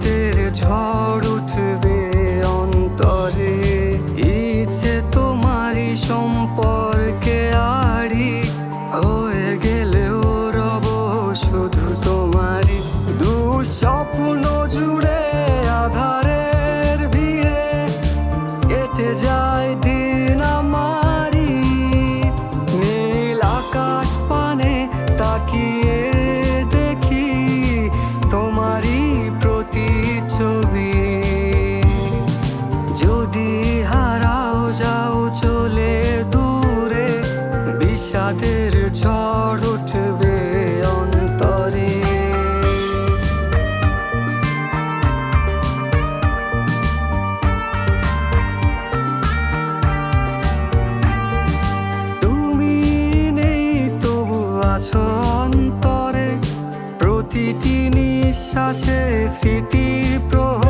বিষাদের ঝড় উঠবে অন্তরে। ইচ্ছে তোমারই সম্পর্কে আড়ি হয়ে গেলেও রব শুধু তোমারই। দুঃস্বপ্ন জুড়ে আধারের ভিড়ে কেটে যায় দিন আমারই। নীল আকাশ পানে তাকিয়ে দেখি তোমারই প্রতিচ্ছবি। যদি হারাও যাও চলে দূরে, বিষাদের ঝড় উঠবে অন্তরে। তুমি নেই তবু আছো অন্তরে, প্রতিটি নিঃশ্বাসে স্মৃতির প্রহর।